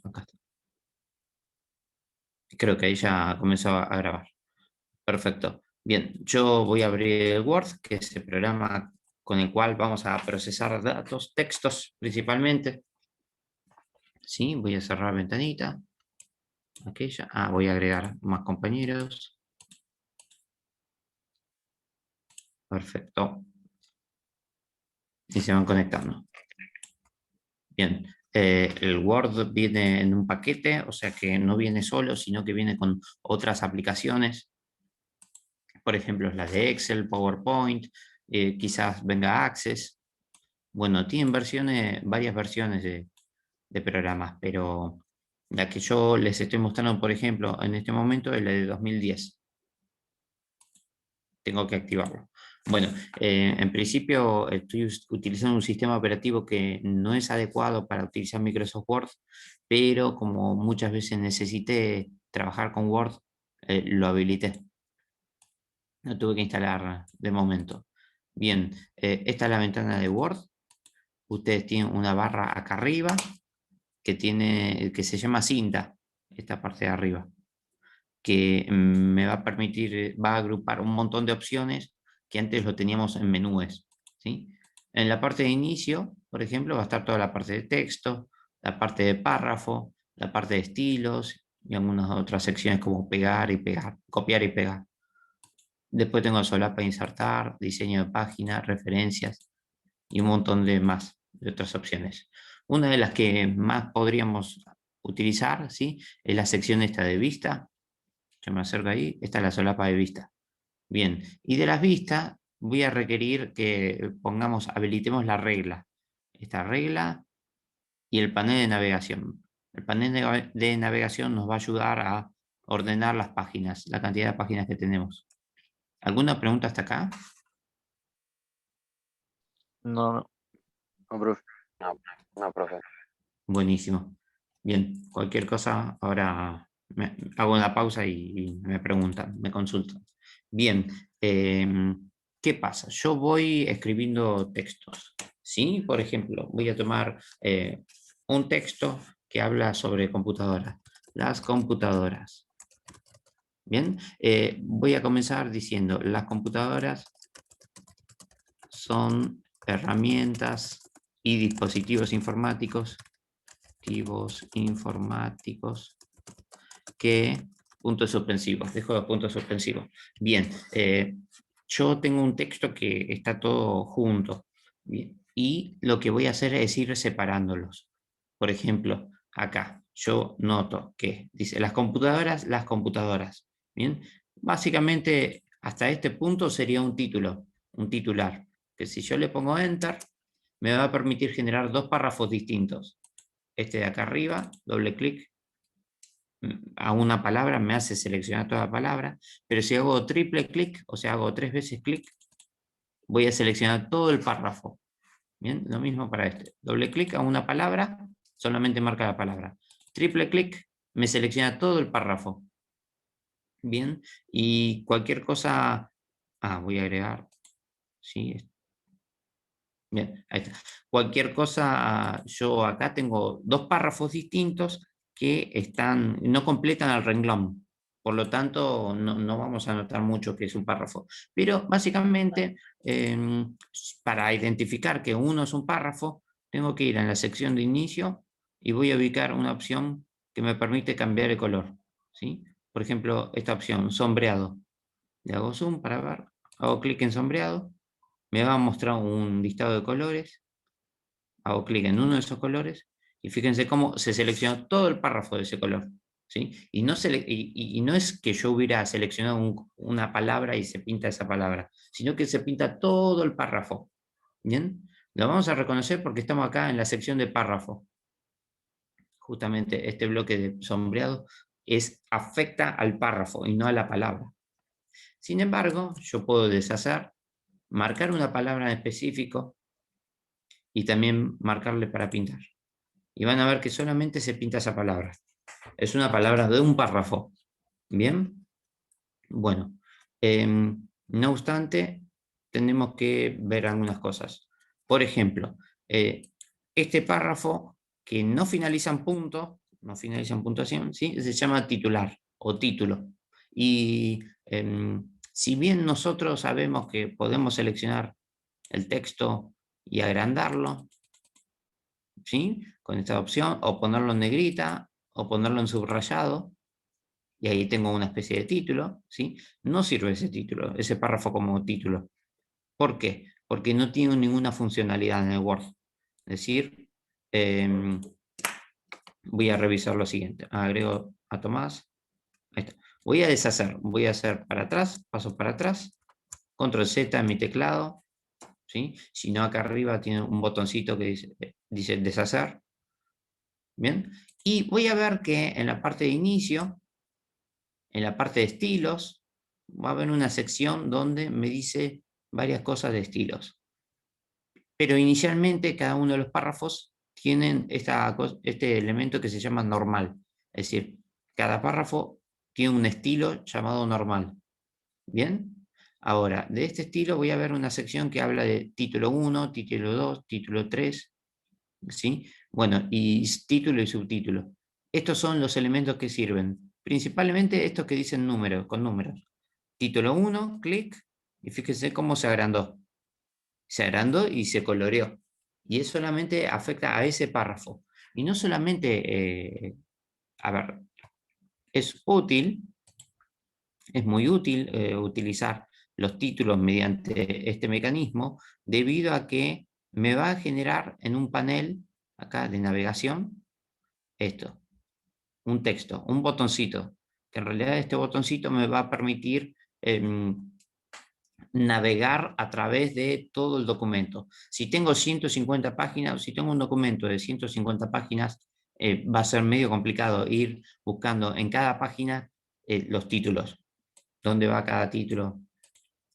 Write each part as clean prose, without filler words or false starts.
Acá está. Creo que ahí ya comenzó a grabar. Perfecto. Bien, yo voy a abrir el Word, que es el programa con el cual vamos a procesar datos, textos principalmente. Sí, voy a cerrar la ventanita. Aquella. Voy a agregar más compañeros. Perfecto. Y se van conectando. Bien. El Word viene en un paquete, o sea que no viene solo, sino que viene con otras aplicaciones. Por ejemplo, las de Excel, PowerPoint, quizás venga Access. Bueno, tienen varias versiones de programas, pero la que yo les estoy mostrando, por ejemplo, en este momento es la de 2010. Tengo que activarlo. Bueno, en principio estoy utilizando un sistema operativo que no es adecuado para utilizar Microsoft Word, pero como muchas veces necesité trabajar con Word, lo habilité. Lo tuve que instalar de momento. Bien, esta es la ventana de Word. Ustedes tienen una barra acá arriba que se llama cinta, esta parte de arriba, que me va a permitir, va a agrupar un montón de opciones que antes lo teníamos en menúes, ¿sí? En la parte de inicio, por ejemplo, va a estar toda la parte de texto, la parte de párrafo, la parte de estilos y algunas otras secciones como pegar y pegar, copiar y pegar. Después tengo solapa para insertar, diseño de página, referencias y un montón de más, de otras opciones. Una de las que más podríamos utilizar, ¿sí? Es la sección esta de vista. Yo me acerco ahí, esta es la solapa de vista. Bien, y de las vistas voy a requerir que pongamos, habilitemos la regla. Esta regla y el panel de navegación. El panel de navegación nos va a ayudar a ordenar las páginas, la cantidad de páginas que tenemos. ¿Alguna pregunta hasta acá? No, no, no, profe. No, no, profe. Buenísimo. Bien, cualquier cosa, ahora hago una pausa y me preguntan, me consultan. Bien, ¿qué pasa? Yo voy escribiendo textos, ¿sí? Por ejemplo, voy a tomar un texto que habla sobre computadoras, las computadoras. Bien, voy a comenzar diciendo, las computadoras son herramientas y dispositivos informáticos que puntos suspensivos, dejo los puntos suspensivos. Bien, yo tengo un texto que está todo junto. Bien, y lo que voy a hacer es ir separándolos. Por ejemplo, acá yo noto que dice las computadoras. Bien, básicamente hasta este punto sería un título, un titular, que si yo le pongo enter, me va a permitir generar dos párrafos distintos. Este de acá arriba, doble clic a una palabra, me hace seleccionar toda la palabra, pero si hago triple clic, o sea, hago 3 veces clic, voy a seleccionar todo el párrafo. Bien, lo mismo para este. Doble clic a una palabra, solamente marca la palabra. Triple clic, me selecciona todo el párrafo. Bien, y cualquier cosa, voy a agregar, sí, bien, ahí está. Cualquier cosa, yo acá tengo dos párrafos distintos que no completan el renglón. Por lo tanto, no vamos a notar mucho que es un párrafo. Pero básicamente, para identificar que uno es un párrafo, tengo que ir en la sección de inicio y voy a ubicar una opción que me permite cambiar el color, ¿sí? Por ejemplo, esta opción, sombreado. Le hago zoom para ver, hago clic en sombreado, me va a mostrar un listado de colores, hago clic en uno de esos colores y fíjense cómo se selecciona todo el párrafo de ese color, ¿sí? Y no es que yo hubiera seleccionado una palabra y se pinta esa palabra, sino que se pinta todo el párrafo, ¿bien? Lo vamos a reconocer porque estamos acá en la sección de párrafo. Justamente este bloque de sombreado afecta al párrafo y no a la palabra. Sin embargo, yo puedo deshacer, marcar una palabra en específico y también marcarle para pintar. Y van a ver que solamente se pinta esa palabra. Es una palabra de un párrafo. ¿Bien? Bueno, no obstante, tenemos que ver algunas cosas. Por ejemplo, este párrafo que no finaliza en punto, no finaliza en puntuación, ¿sí? Se llama titular o título. Y si bien nosotros sabemos que podemos seleccionar el texto y agrandarlo, ¿sí? Con esta opción, o ponerlo en negrita, o ponerlo en subrayado, y ahí tengo una especie de título, ¿sí? No sirve ese título, ese párrafo como título. ¿Por qué? Porque no tiene ninguna funcionalidad en el Word. Es decir, voy a revisar lo siguiente. Agrego a Tomás. Ahí está. Voy a deshacer, voy a hacer para atrás, paso para atrás, control Z en mi teclado, ¿sí? Si no, acá arriba tiene un botoncito que dice deshacer. Bien. Y voy a ver que en la parte de inicio, en la parte de estilos, va a haber una sección donde me dice varias cosas de estilos. Pero inicialmente cada uno de los párrafos tienen este elemento que se llama normal. Es decir, cada párrafo tiene un estilo llamado normal. ¿Bien? Ahora, de este estilo voy a ver una sección que habla de título 1, título 2, título 3, ¿sí? Bueno, y título y subtítulo. Estos son los elementos que sirven. Principalmente estos que dicen números, con números. Título 1, clic, y fíjense cómo se agrandó. Se agrandó y se coloreó. Y eso solamente afecta a ese párrafo. Y no solamente, a ver, es útil, es muy útil utilizar los títulos mediante este mecanismo, debido a que me va a generar en un panel acá de navegación esto, un texto, un botoncito, que en realidad este botoncito me va a permitir navegar a través de todo el documento. Si tengo 150 páginas, si tengo un documento de 150 páginas, va a ser medio complicado ir buscando en cada página los títulos, dónde va cada título,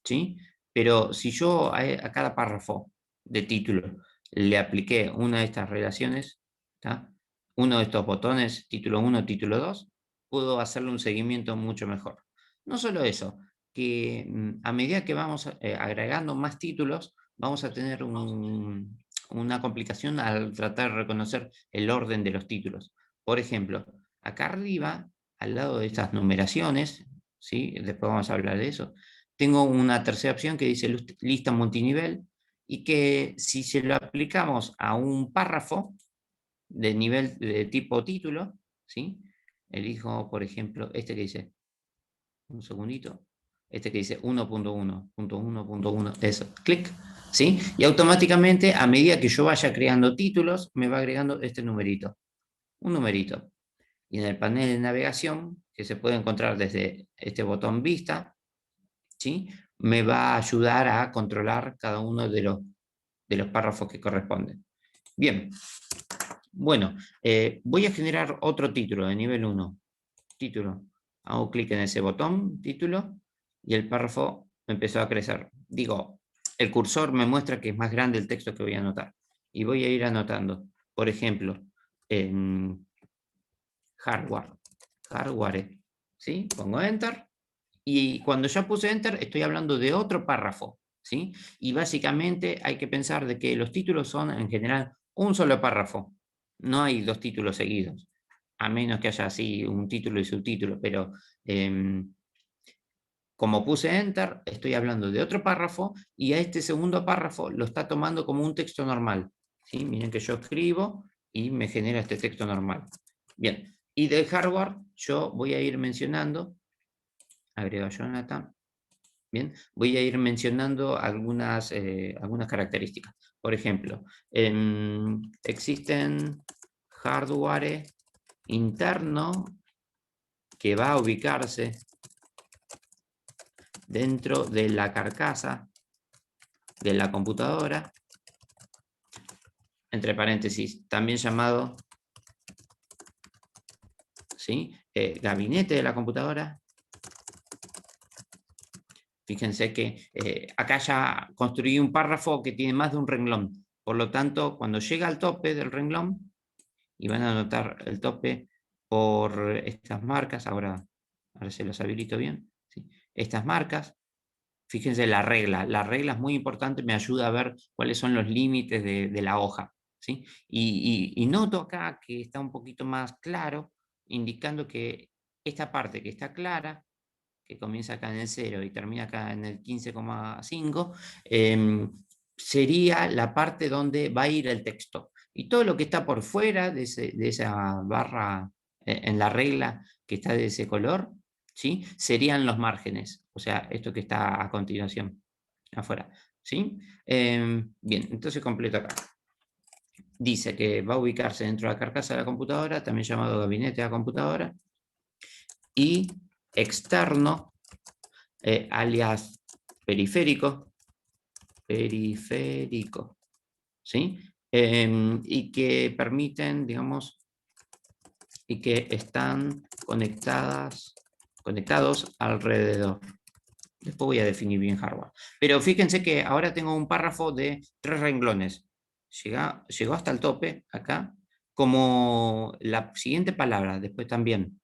¿sí? Pero si yo a cada párrafo de título le apliqué una de estas relaciones, ¿tá? Uno de estos botones, título 1, título 2, puedo hacerle un seguimiento mucho mejor. No solo eso, que a medida que vamos agregando más títulos, vamos a tener una complicación al tratar de reconocer el orden de los títulos. Por ejemplo, acá arriba, al lado de estas numeraciones, ¿sí? Después vamos a hablar de eso, tengo una tercera opción que dice lista multinivel, y que si se lo aplicamos a un párrafo de nivel de tipo título, ¿sí? Elijo, por ejemplo, este que dice, un segundito, este que dice 1.1.1.1, eso, clic, ¿sí? Y automáticamente, a medida que yo vaya creando títulos, me va agregando este numerito, un numerito. Y en el panel de navegación, que se puede encontrar desde este botón vista, ¿sí? Me va a ayudar a controlar cada uno de los párrafos que corresponden. Bien, bueno, voy a generar otro título de nivel 1. Título. Hago clic en ese botón, título, y el párrafo empezó a crecer. Digo, el cursor me muestra que es más grande el texto que voy a anotar. Y voy a ir anotando. Por ejemplo, en hardware, ¿sí? Pongo enter. Y cuando ya puse enter, estoy hablando de otro párrafo, ¿sí? Y básicamente hay que pensar de que los títulos son en general un solo párrafo. No hay dos títulos seguidos, a menos que haya así un título y subtítulo, pero como puse enter, estoy hablando de otro párrafo y a este segundo párrafo lo está tomando como un texto normal, ¿sí? Miren que yo escribo y me genera este texto normal. Bien, y del hardware yo voy a ir mencionando, agrego a Jonathan. Bien, voy a ir mencionando algunas características. Por ejemplo, existen hardware interno que va a ubicarse dentro de la carcasa de la computadora, entre paréntesis, también llamado, ¿sí? Gabinete de la computadora. Fíjense que acá ya construí un párrafo que tiene más de un renglón. Por lo tanto, cuando llega al tope del renglón, y van a notar el tope por estas marcas, ahora se los habilito bien, ¿sí? Estas marcas, fíjense la regla es muy importante, me ayuda a ver cuáles son los límites de la hoja, ¿sí? Y noto acá que está un poquito más claro, indicando que esta parte que está clara, que comienza acá en el 0 y termina acá en el 15,5, sería la parte donde va a ir el texto. Y todo lo que está por fuera de esa barra en la regla que está de ese color, ¿sí? Serían los márgenes, o sea, esto que está a continuación, afuera. ¿Sí? Bien, entonces completo acá. Dice que va a ubicarse dentro de la carcasa de la computadora, también llamado gabinete de la computadora, y externo, alias periférico, ¿sí? Y que permiten, digamos, y que están conectados alrededor. Después voy a definir bien hardware. Pero fíjense que ahora tengo un párrafo de 3 renglones. Llegó hasta el tope, acá, como la siguiente palabra, después también.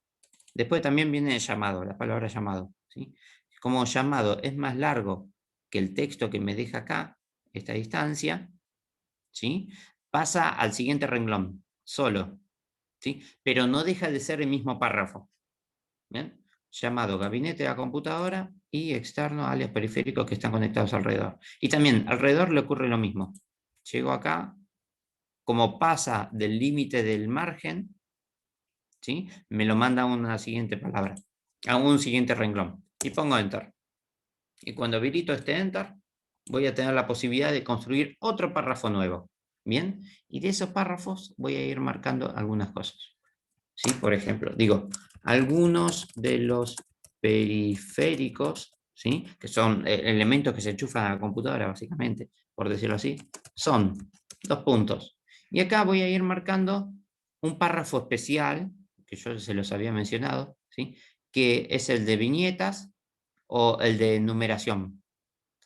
Después también viene el llamado, la palabra llamado. ¿Sí? Como llamado es más largo que el texto que me deja acá, esta distancia, ¿sí? Pasa al siguiente renglón, solo. ¿Sí? Pero no deja de ser el mismo párrafo. ¿Bien? Llamado gabinete de la computadora y externo alias periféricos que están conectados alrededor. Y también alrededor le ocurre lo mismo. Llego acá, como pasa del límite del margen, ¿sí? Me lo manda a una siguiente palabra, a un siguiente renglón. Y pongo enter. Y cuando habilito este enter, voy a tener la posibilidad de construir otro párrafo nuevo. ¿Bien? Y de esos párrafos voy a ir marcando algunas cosas. ¿Sí? Por ejemplo, digo, algunos de los periféricos, ¿sí? Que son elementos que se enchufan a la computadora, básicamente, por decirlo así, son 2 puntos. Y acá voy a ir marcando un párrafo especial, que yo se los había mencionado, ¿sí? Que es el de viñetas o el de numeración.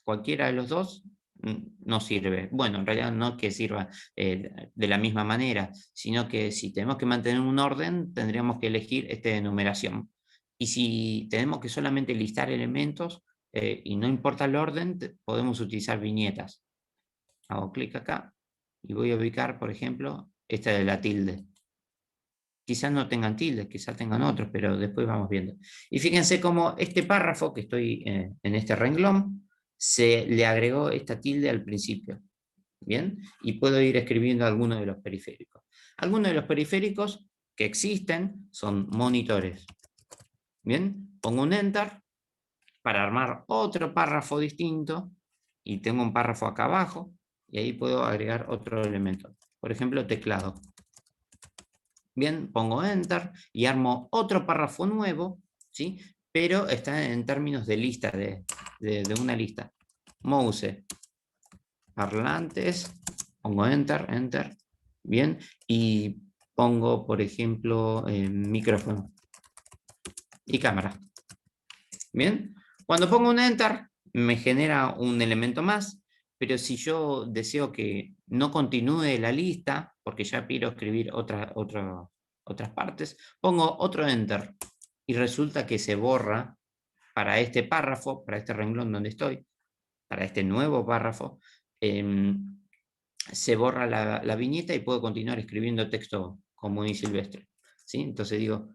Cualquiera de los dos no sirve. Bueno, en realidad no que sirva de la misma manera, sino que si tenemos que mantener un orden, tendríamos que elegir este de numeración. Y si tenemos que solamente listar elementos y no importa el orden, podemos utilizar viñetas. Hago clic acá y voy a ubicar, por ejemplo, esta de la tilde. Quizás no tengan tildes, quizás tengan otros, pero después vamos viendo. Y fíjense cómo este párrafo que estoy en este renglón, se le agregó esta tilde al principio. ¿Bien? Y puedo ir escribiendo algunos de los periféricos. Algunos de los periféricos que existen son monitores. ¿Bien? Pongo un enter para armar otro párrafo distinto y tengo un párrafo acá abajo y ahí puedo agregar otro elemento. Por ejemplo, teclado. Bien, pongo enter y armo otro párrafo nuevo, ¿sí? Pero está en términos de lista, de una lista. Mouse, parlantes, pongo enter, bien, y pongo, por ejemplo, micrófono y cámara. Bien, cuando pongo un enter, me genera un elemento más, pero si yo deseo que no continúe la lista, porque ya quiero escribir otras partes, pongo otro enter y resulta que se borra para este párrafo, para este renglón donde estoy, para este nuevo párrafo, se borra la viñeta y puedo continuar escribiendo texto común y silvestre. ¿Sí? Entonces digo,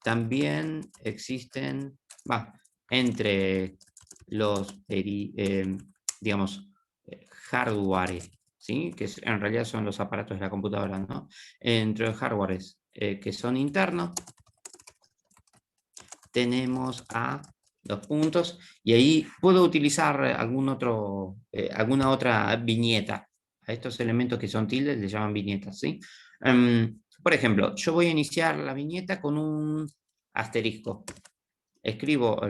también existen, entre los, digamos, hardware, ¿sí? Que en realidad son los aparatos de la computadora, ¿no? Entre los hardwares que son internos, tenemos a 2 puntos, y ahí puedo utilizar alguna otra viñeta. A estos elementos que son tildes les llaman viñetas, ¿sí? Por ejemplo, yo voy a iniciar la viñeta con un asterisco. Escribo,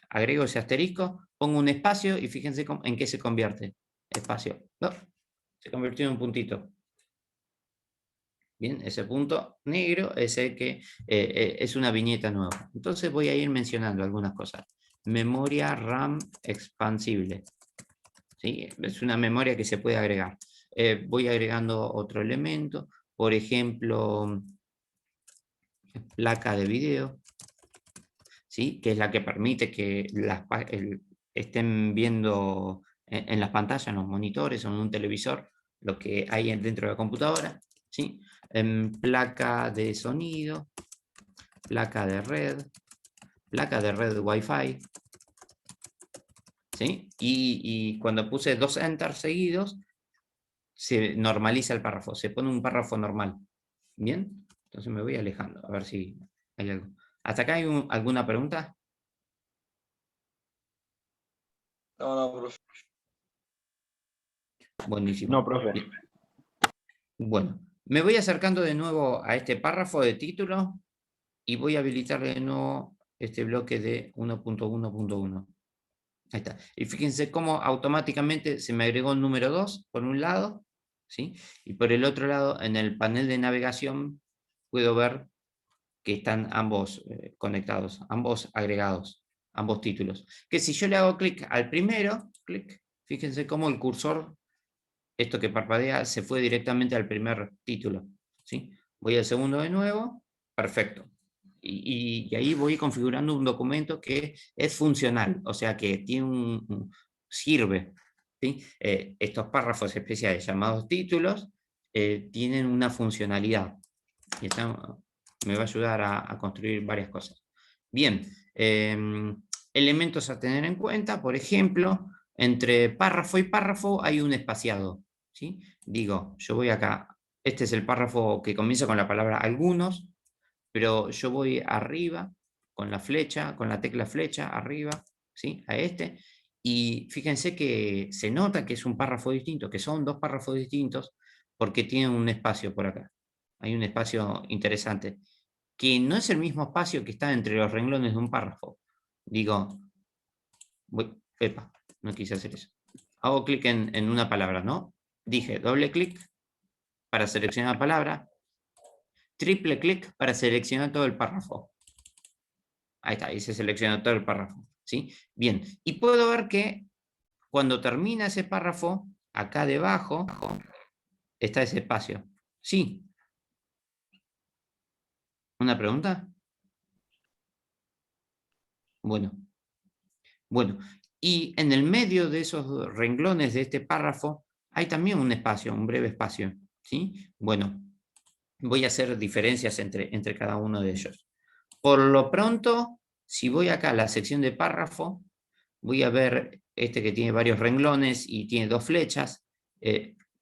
agrego ese asterisco, pongo un espacio y fíjense en qué se convierte. Espacio. No, se convirtió en un puntito. Bien, ese punto negro es el que es una viñeta nueva. Entonces voy a ir mencionando algunas cosas. Memoria RAM expansible. ¿Sí? Es una memoria que se puede agregar. Voy agregando otro elemento, por ejemplo, placa de video, ¿sí? Que es la que permite que estén viendo en las pantallas, en los monitores o en un televisor, lo que hay dentro de la computadora, ¿sí? Placa de sonido, placa de red Wi-Fi, ¿sí? Y cuando puse 2 enter seguidos, se normaliza el párrafo, se pone un párrafo normal. ¿Bien? Entonces me voy alejando, a ver si hay algo. ¿Hasta acá hay alguna pregunta? No, no, profe. Buenísimo. No, profe. Bien. Bueno, me voy acercando de nuevo a este párrafo de título y voy a habilitar de nuevo este bloque de 1.1.1. Ahí está. Y fíjense cómo automáticamente se me agregó el número 2 por un lado, ¿sí? Y por el otro lado, en el panel de navegación, puedo ver que están ambos conectados, ambos agregados, ambos títulos. Que si yo le hago clic al primero, clic, fíjense cómo el cursor, esto que parpadea, se fue directamente al primer título, ¿sí? Voy al segundo de nuevo, perfecto. Y ahí voy configurando un documento que es funcional, o sea que tiene sirve. ¿Sí? Estos párrafos especiales llamados títulos tienen una funcionalidad. Y me va a ayudar a construir varias cosas. Bien, elementos a tener en cuenta, por ejemplo, entre párrafo y párrafo hay un espaciado. ¿Sí? Digo, yo voy acá, este es el párrafo que comienza con la palabra algunos, pero yo voy arriba con la flecha, con la tecla flecha, arriba, ¿sí? A este, y fíjense que se nota que es un párrafo distinto, que son 2 párrafos distintos, porque tienen un espacio por acá. Hay un espacio interesante, que no es el mismo espacio que está entre los renglones de un párrafo. Digo, epa, no quise hacer eso. Hago clic en una palabra, ¿no? Dije doble clic para seleccionar la palabra, triple clic para seleccionar todo el párrafo. Ahí está, y se selecciona todo el párrafo, ¿sí? Bien, y puedo ver que cuando termina ese párrafo, acá debajo está ese espacio. ¿Sí? ¿Una pregunta? Bueno. Bueno, y en el medio de esos renglones de este párrafo hay también un espacio, un breve espacio, ¿sí? Bueno, voy a hacer diferencias entre cada uno de ellos. Por lo pronto, si voy acá a la sección de párrafo, voy a ver este que tiene varios renglones y tiene 2 flechas,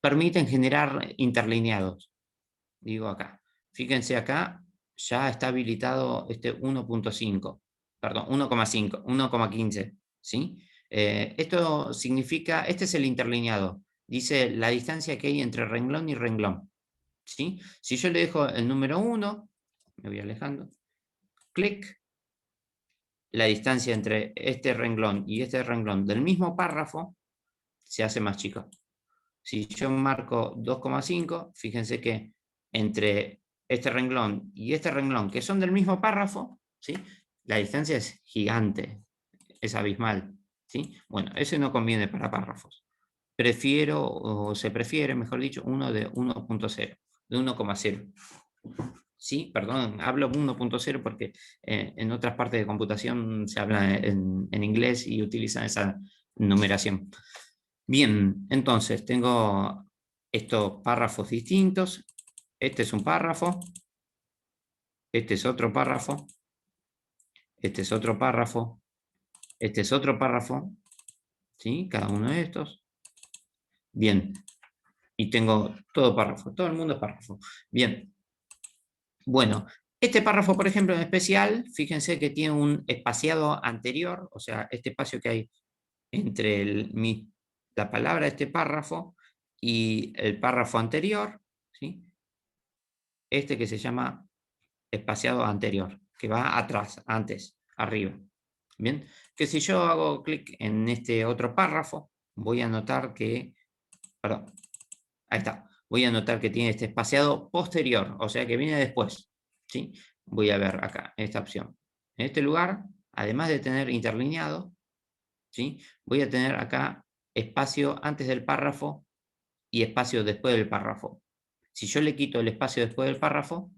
permiten generar interlineados. Digo acá. Fíjense acá, ya está habilitado este 1.5, perdón, 1,5, 1,15, ¿sí? Esto significa, este es el interlineado, dice la distancia que hay entre renglón y renglón, ¿sí? Si yo le dejo el número 1, me voy alejando, clic, la distancia entre este renglón y este renglón del mismo párrafo se hace más chica. Si yo marco 2,5, fíjense que entre este renglón y este renglón, que son del mismo párrafo, ¿sí? La distancia es gigante, es abismal, ¿sí? Bueno, ese no conviene para párrafos. Prefiero, o se prefiere, mejor dicho, uno de 1.0, de 1,0. Sí, perdón, hablo 1.0 porque en otras partes de computación se habla en inglés y utilizan esa numeración. Bien, entonces tengo estos párrafos distintos. Este es un párrafo, este es otro párrafo, este es otro párrafo, este es otro párrafo, ¿sí? Cada uno de estos. Bien, y tengo todo párrafo, todo el mundo es párrafo. Bien, bueno, este párrafo, por ejemplo, en especial, fíjense que tiene un espaciado anterior, o sea, este espacio que hay entre la palabra de este párrafo y el párrafo anterior, ¿sí? Este que se llama espaciado anterior, que va atrás, antes, arriba. Bien, que si yo hago clic en este otro párrafo, voy a notar que, perdón, ahí está, voy a notar que tiene este espaciado posterior, o sea que viene después, ¿sí? Voy a ver acá, en esta opción. En este lugar, además de tener interlineado, ¿sí? Voy a tener acá espacio antes del párrafo y espacio después del párrafo. Si yo le quito el espacio después del párrafo,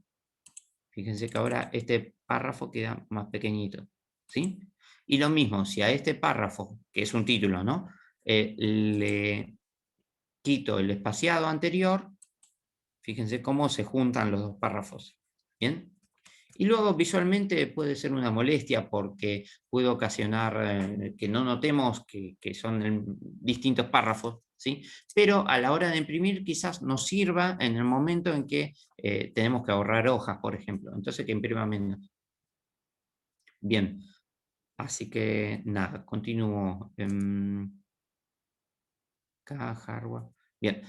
fíjense que ahora este párrafo queda más pequeñito, ¿sí? Y lo mismo, si a este párrafo, que es un título, ¿no? Le quito el espaciado anterior, fíjense cómo se juntan los dos párrafos. ¿Bien? Y luego visualmente puede ser una molestia porque puede ocasionar que no notemos que son distintos párrafos, ¿sí? Pero a la hora de imprimir quizás nos sirva en el momento en que tenemos que ahorrar hojas, por ejemplo. Entonces que imprima menos. Bien, así que nada, continúo. Acá, hardware. Bien,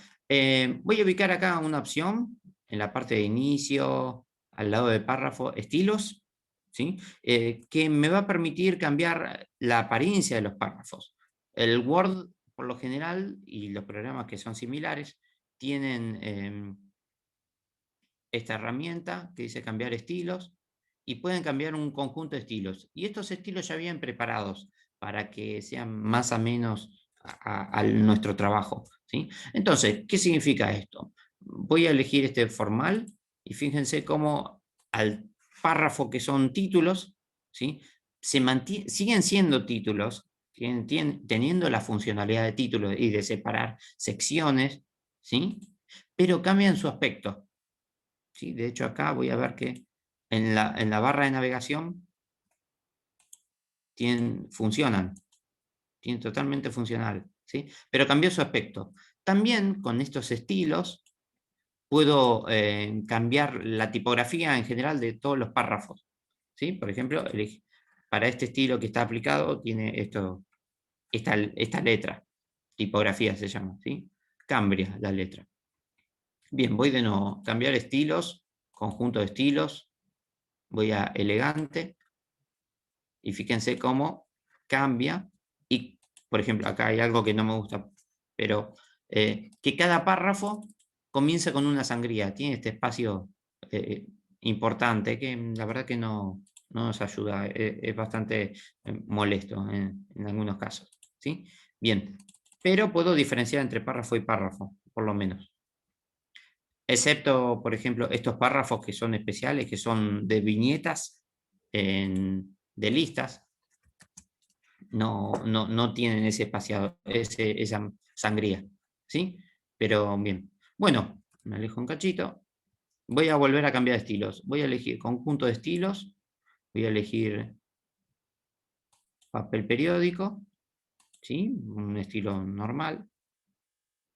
voy a ubicar acá una opción en la parte de inicio, al lado de párrafo, estilos, ¿sí? Que me va a permitir cambiar la apariencia de los párrafos. El Word, por lo general, y los programas que son similares, tienen esta herramienta que dice cambiar estilos, y pueden cambiar un conjunto de estilos. Y estos estilos ya vienen preparados para que sean más o menos a nuestro trabajo, ¿sí? Entonces, ¿qué significa esto? Voy a elegir este formal y fíjense cómo al párrafo que son títulos, ¿sí? Siguen siendo títulos, teniendo la funcionalidad de títulos y de separar secciones, ¿sí? Pero cambian su aspecto. ¿Sí? De hecho, acá voy a ver que en la barra de navegación funcionan, tienen totalmente funcional, ¿sí? Pero cambió su aspecto. También con estos estilos puedo cambiar la tipografía en general de todos los párrafos, ¿sí? Por ejemplo, para este estilo que está aplicado tiene esta letra, tipografía se llama, ¿sí? Cambia la letra. Bien, voy de nuevo, cambiar estilos, conjunto de estilos, voy a elegante, y fíjense cómo cambia. Y, por ejemplo, acá hay algo que no me gusta, pero que cada párrafo comienza con una sangría. Tiene este espacio importante que la verdad que no nos ayuda. Es bastante molesto en algunos casos. ¿Sí? Bien, pero puedo diferenciar entre párrafo y párrafo, por lo menos. Excepto, por ejemplo, estos párrafos que son especiales, que son de viñetas, de listas, no tienen ese espaciado, esa sangría, ¿sí? Pero bien. Bueno, me alejo un cachito. Voy a volver a cambiar de estilos. Voy a elegir conjunto de estilos. Voy a elegir papel periódico, ¿sí? Un estilo normal.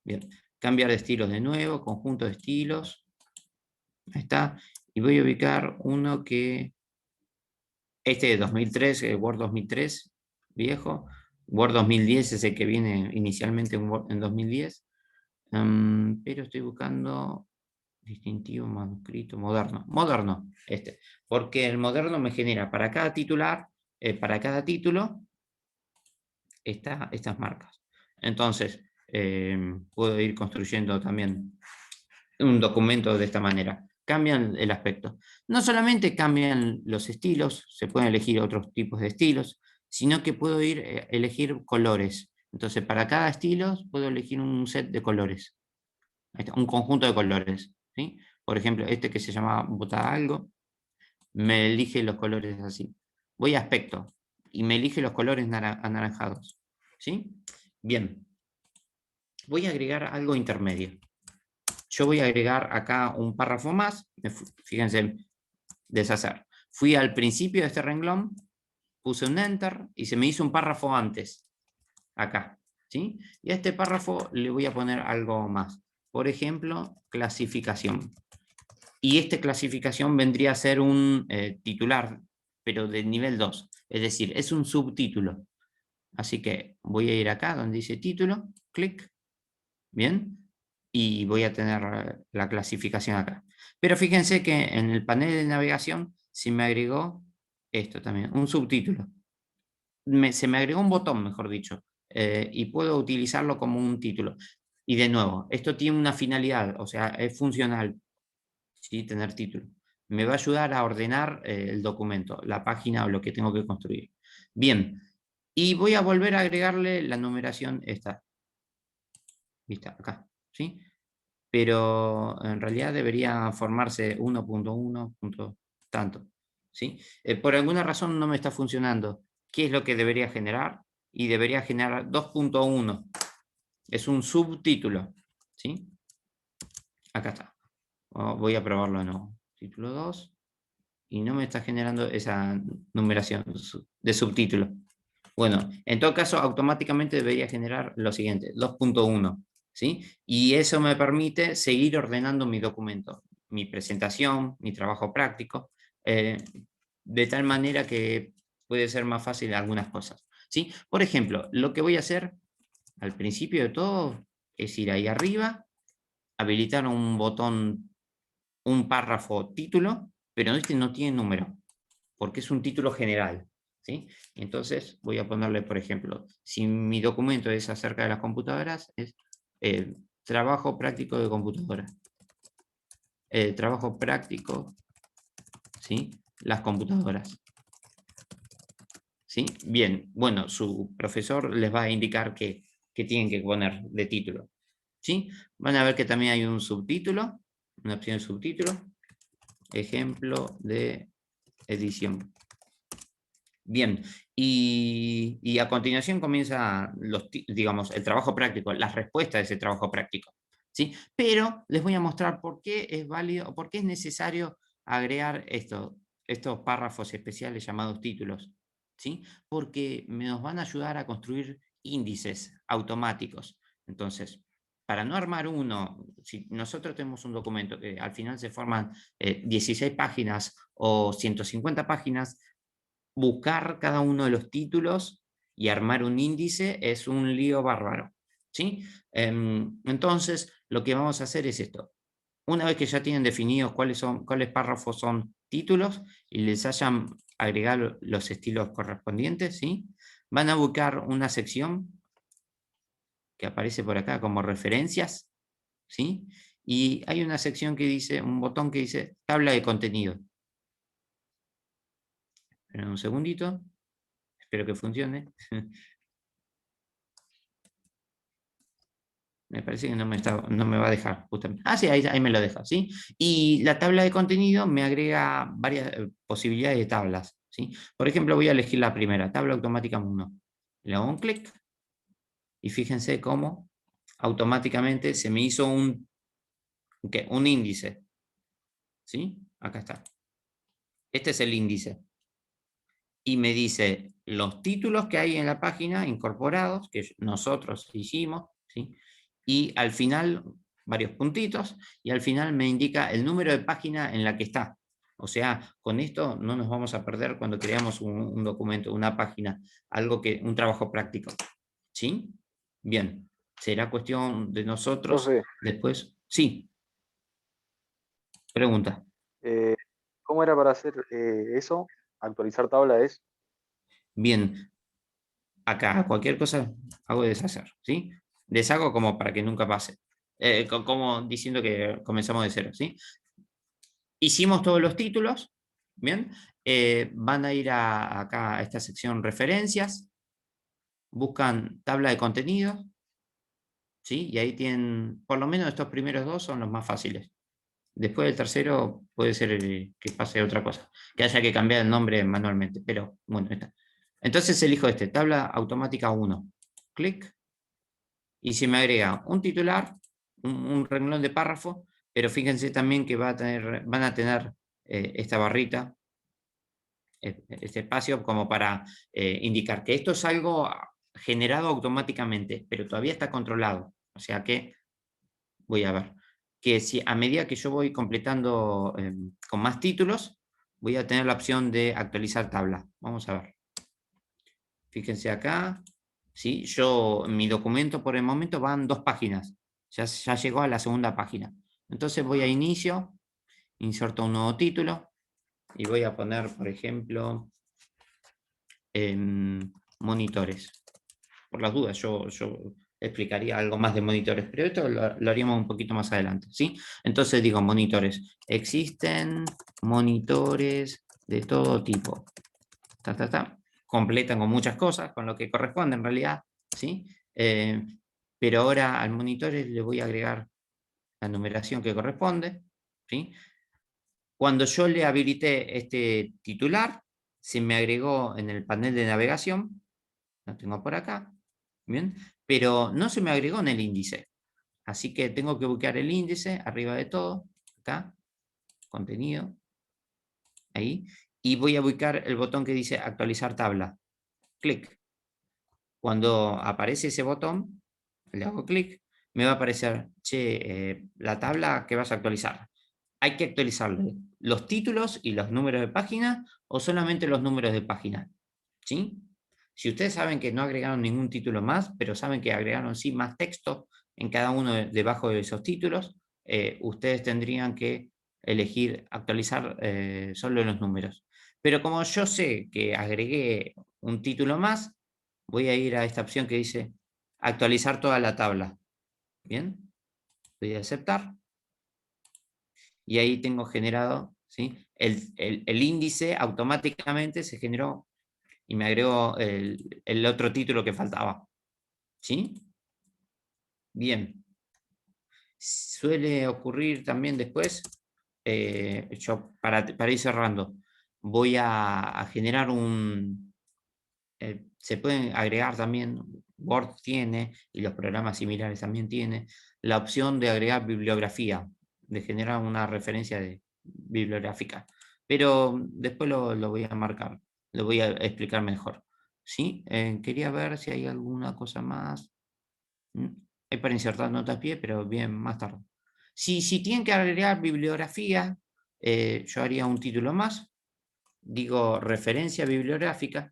Bien. Cambiar de estilos de nuevo, conjunto de estilos. Ahí está. Y voy a ubicar uno que... Este de 2003, Word 2003, viejo. Word 2010 es el que viene inicialmente en 2010. Pero estoy buscando distintivo, manuscrito, moderno. Moderno, este. Porque el moderno me genera para cada titular, para cada título, estas marcas. Entonces, puedo ir construyendo también un documento de esta manera. Cambian el aspecto. No solamente cambian los estilos, se pueden elegir otros tipos de estilos, sino que puedo elegir colores. Entonces, para cada estilo puedo elegir un set de colores. Un conjunto de colores, ¿sí? Por ejemplo, este que se llama Bota Algo, me elige los colores así. Voy a aspecto y me elige los colores anaranjados, ¿sí? Bien, voy a agregar algo intermedio. Yo voy a agregar acá un párrafo más, fíjense, deshacer. Fui al principio de este renglón, puse un enter y se me hizo un párrafo antes, acá, ¿sí? Y a este párrafo le voy a poner algo más. Por ejemplo, clasificación. Y esta clasificación vendría a ser un titular, pero de nivel 2. Es decir, es un subtítulo. Así que voy a ir acá donde dice título, clic, bien, y voy a tener la clasificación acá. Pero fíjense que en el panel de navegación se me agregó esto también, un subtítulo. Se me agregó un botón, mejor dicho, y puedo utilizarlo como un título. Y de nuevo, esto tiene una finalidad, o sea, es funcional, ¿sí? Tener título. Me va a ayudar a ordenar el documento, la página o lo que tengo que construir. Bien, y voy a volver a agregarle la numeración esta. ¿Viste? Acá, ¿sí? Pero en realidad debería formarse 1.1, tanto, ¿sí? Por alguna razón no me está funcionando. ¿Qué es lo que debería generar? Y debería generar 2.1. Es un subtítulo. ¿sí? Acá está. Voy a probarlo de nuevo. Título 2. Y no me está generando esa numeración de subtítulo. Bueno, en todo caso, automáticamente debería generar lo siguiente, 2.1, ¿sí? Y eso me permite seguir ordenando mi documento, mi presentación, mi trabajo práctico, de tal manera que puede ser más fácil algunas cosas, ¿sí? Por ejemplo, lo que voy a hacer al principio de todo es ir ahí arriba, habilitar un botón, un párrafo título, pero este no tiene número, porque es un título general, ¿sí? Entonces voy a ponerle, por ejemplo, si mi documento es acerca de las computadoras, es trabajo práctico de computadora. Trabajo práctico, ¿sí? Las computadoras. ¿Sí? Bien, bueno, su profesor les va a indicar que tienen que poner de título. ¿Sí? Van a ver que también hay un subtítulo, una opción de subtítulo, ejemplo de edición. Bien, y a continuación comienza digamos, el trabajo práctico, las respuestas de ese trabajo práctico, ¿sí? Pero les voy a mostrar por qué es válido, por qué es necesario agregar estos párrafos especiales llamados títulos, ¿sí? Porque nos van a ayudar a construir índices automáticos. Entonces, para no armar uno, si nosotros tenemos un documento que al final se forman 16 páginas o 150 páginas, buscar cada uno de los títulos y armar un índice es un lío bárbaro, ¿sí? Entonces, lo que vamos a hacer es esto. Una vez que ya tienen definidos cuáles párrafos son títulos y les hayan agregado los estilos correspondientes, ¿sí? Van a buscar una sección que aparece por acá como referencias, ¿sí? Y hay una sección que dice, un botón que dice tabla de contenido. Esperen un segundito. Espero que funcione. Me parece que no me va a dejar, justamente. Ah, sí, ahí me lo deja, ¿sí? Y la tabla de contenido me agrega varias posibilidades de tablas, ¿sí? Por ejemplo, voy a elegir la primera, tabla automática 1. Le hago un clic y fíjense cómo automáticamente se me hizo un índice, ¿sí? Acá está. Este es el índice. Y me dice los títulos que hay en la página incorporados, que nosotros hicimos, ¿sí? Y al final, varios puntitos, y al final me indica el número de página en la que está. O sea, con esto no nos vamos a perder cuando creamos un documento, una página, un trabajo práctico. ¿Sí? Bien, será cuestión de nosotros Profe, después. Sí, pregunta. eh, ¿cómo era para hacer eso? Actualizar tabla es. Bien, acá cualquier cosa hago deshacer, ¿sí? Deshago como para que nunca pase. Como diciendo que comenzamos de cero, ¿sí? Hicimos todos los títulos, ¿bien? Van a ir acá a esta sección referencias, buscan tabla de contenido, ¿sí? Y ahí tienen, por lo menos estos primeros dos son los más fáciles. Después del tercero puede ser que pase otra cosa, que haya que cambiar el nombre manualmente, pero bueno, está. Entonces elijo tabla automática 1. Clic. Y se me agrega un titular, un renglón de párrafo, pero fíjense también que van a tener esta barrita, este espacio, como para indicar que esto es algo generado automáticamente, pero todavía está controlado. O sea que, voy a ver, que si a medida que yo voy completando con más títulos, voy a tener la opción de actualizar tabla. Vamos a ver. Fíjense acá, ¿sí? Mi documento por el momento van 2 páginas. Ya llegó a la segunda página. Entonces voy a inicio, inserto un nuevo título y voy a poner, por ejemplo, monitores. Por las dudas, yo explicaría algo más de monitores, pero esto lo haríamos un poquito más adelante, ¿sí? Entonces digo monitores. Existen monitores de todo tipo. Completan con muchas cosas, con lo que corresponde en realidad, ¿sí? Pero ahora al monitor le voy a agregar la numeración que corresponde, ¿sí? Cuando yo le habilité este titular, se me agregó en el panel de navegación, lo tengo por acá, ¿bien? Pero no se me agregó en el índice. Así que tengo que buscar el índice arriba de todo, acá, contenido, ahí, y voy a ubicar el botón que dice actualizar tabla. Clic. Cuando aparece ese botón, le hago clic, me va a aparecer, che, la tabla que vas a actualizar. Hay que actualizarle los títulos y los números de página o solamente los números de página. ¿Sí? Si ustedes saben que no agregaron ningún título más, pero saben que agregaron sí más texto en cada uno debajo de esos títulos, ustedes tendrían que elegir actualizar solo los números. Pero como yo sé que agregué un título más, voy a ir a esta opción que dice actualizar toda la tabla. Bien, voy a aceptar. Y ahí tengo generado, ¿sí? El índice automáticamente se generó y me agregó el otro título que faltaba. ¿Sí? Bien. Suele ocurrir también después, yo para ir cerrando, voy a generar se pueden agregar también, Word tiene, y los programas similares también tiene, la opción de agregar bibliografía, de generar una referencia bibliográfica. Pero después lo voy a marcar, lo voy a explicar mejor. ¿Sí? Quería ver si hay alguna cosa más. Hay para insertar notas a pie, pero bien, más tarde. Si tienen que agregar bibliografía, yo haría un título más, digo referencia bibliográfica,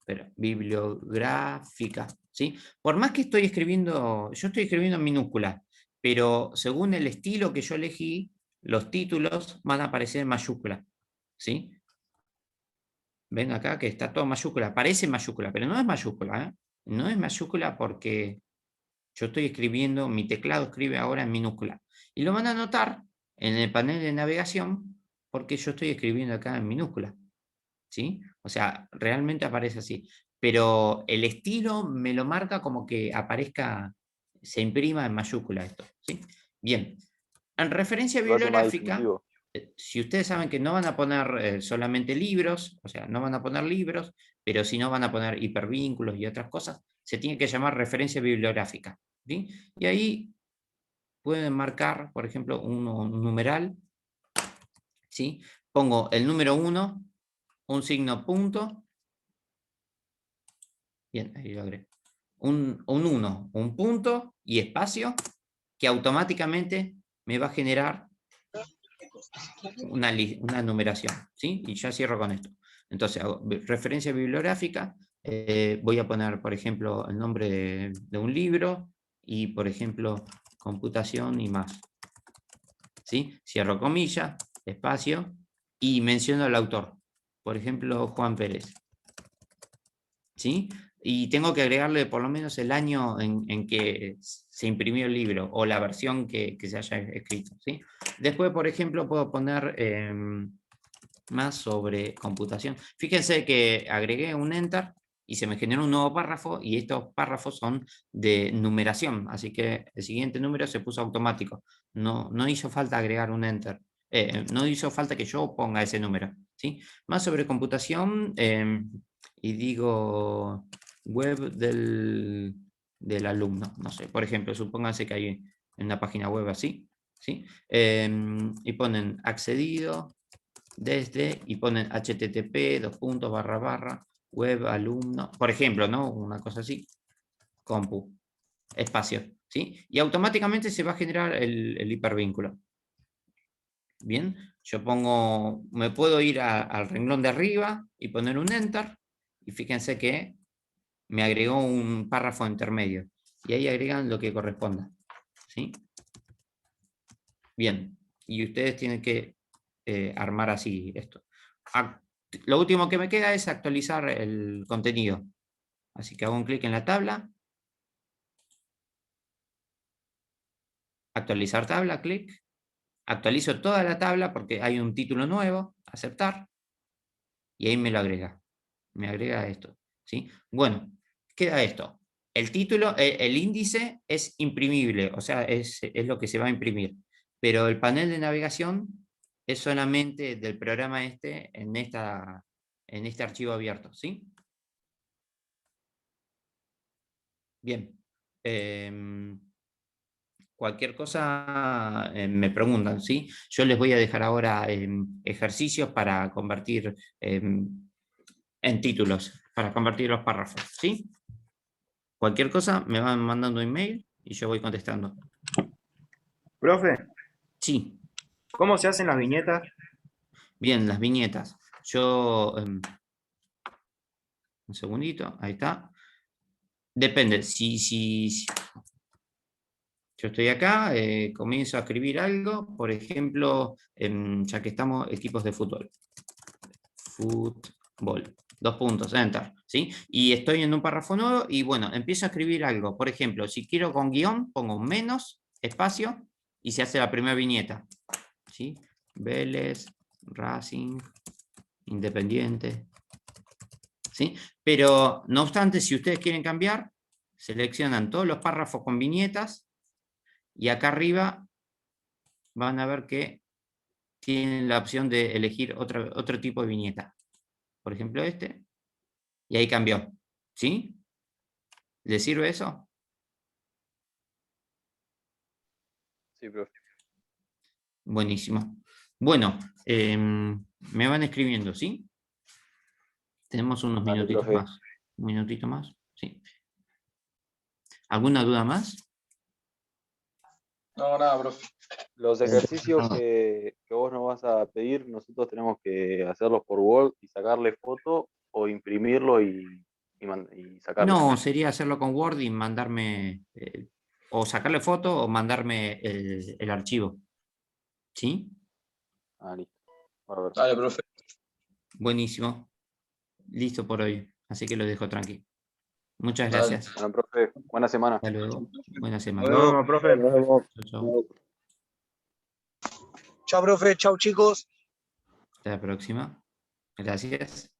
pero bibliográfica, ¿sí? Por más que estoy escribiendo, yo estoy escribiendo en minúscula, pero según el estilo que yo elegí, los títulos van a aparecer en mayúscula, ¿sí? Ven acá que está todo mayúscula, parece mayúscula, pero no es mayúscula, ¿eh? No es mayúscula porque yo estoy escribiendo, mi teclado escribe ahora en minúscula. Y lo van a notar en el panel de navegación porque yo estoy escribiendo acá en minúscula, ¿sí? O sea, realmente aparece así. Pero el estilo me lo marca como que aparezca, se imprima en mayúscula esto, ¿sí? Bien. En referencia Lo hace más bibliográfica, distintivo. si ustedes saben que no van a poner solamente libros, o sea, no van a poner libros, pero si no van a poner hipervínculos y otras cosas, se tiene que llamar referencia bibliográfica, ¿sí? Y ahí pueden marcar, por ejemplo, un numeral, ¿sí? Pongo el número 1, un signo punto, bien, ahí lo agrego, un 1, un punto y espacio, que automáticamente me va a generar una numeración, ¿sí? Y ya cierro con esto. Entonces, hago referencia bibliográfica, voy a poner, por ejemplo, el nombre de un libro y, por ejemplo, computación y más. ¿Sí? Cierro comillas, espacio, y menciono al autor. Por ejemplo, Juan Pérez. ¿Sí? Y tengo que agregarle por lo menos el año en que se imprimió el libro o la versión que se haya escrito, ¿sí? Después, por ejemplo, puedo poner más sobre computación. Fíjense que agregué un enter y se me generó un nuevo párrafo y estos párrafos son de numeración, así que el siguiente número se puso automático. No hizo falta agregar un enter. No hizo falta que yo ponga ese número, ¿sí? Más sobre computación y digo web del alumno, no sé, por ejemplo, supónganse que hay en una página web así, ¿sí? Y ponen accedido desde y ponen http web alumno, por ejemplo, ¿no? Una cosa así, compu, espacio, ¿sí? Y automáticamente se va a generar el hipervínculo. Bien, yo pongo, me puedo ir al renglón de arriba y poner un enter, y fíjense que me agregó un párrafo intermedio, y ahí agregan lo que corresponda, ¿sí? Bien, y ustedes tienen que armar así esto. Lo último que me queda es actualizar el contenido. Así que hago un clic en la tabla. Actualizar tabla, clic. Actualizo toda la tabla porque hay un título nuevo. Aceptar. Y ahí me lo agrega. Me agrega esto. ¿Sí? Bueno, queda esto. El título, el índice es imprimible, o sea, es lo que se va a imprimir. Pero el panel de navegación es solamente del programa en este archivo abierto, ¿sí? Bien. Cualquier cosa me preguntan, ¿sí? Yo les voy a dejar ahora ejercicios para convertir en títulos, para convertir los párrafos, ¿sí? Cualquier cosa me van mandando un email y yo voy contestando. Profe, Sí, ¿cómo se hacen las viñetas? bien, las viñetas. Yo, un segundito, ahí está. Depende, si yo estoy acá, comienzo a escribir algo, por ejemplo, ya que estamos, equipos de fútbol. Fútbol. 2 puntos, enter, ¿sí? Y estoy en un párrafo nuevo y bueno, empiezo a escribir algo. Por ejemplo, si quiero con guión, pongo menos, espacio, y se hace la primera viñeta, ¿sí? Vélez, Racing, Independiente, ¿sí? Pero, no obstante, si ustedes quieren cambiar, seleccionan todos los párrafos con viñetas y acá arriba van a ver que tienen la opción de elegir otro tipo de viñeta. Por ejemplo, este. Y ahí cambió. ¿Sí? ¿Les sirve eso? Sí, profe. Buenísimo. Bueno, me van escribiendo, ¿sí? Tenemos unos Dale, minutitos profe. más. Un minutito más. Sí. ¿Alguna duda más? No, nada, profe. Los ejercicios que vos nos vas a pedir, nosotros tenemos que hacerlos por Word y sacarle foto o imprimirlo y sacarlo. No, sería hacerlo con Word y mandarme, o sacarle foto o mandarme el archivo. ¿Sí? Ah, listo. Bárbaro. Dale, profe. Buenísimo. Listo por hoy. Así que lo dejo tranqui. Muchas Dale. gracias. Bueno, profe, buena semana. Hasta luego. Buena Nos semana. Nos vemos. vemos, profe. Chau, chau. Chao, profe. Chao, chicos. Hasta la próxima. Gracias.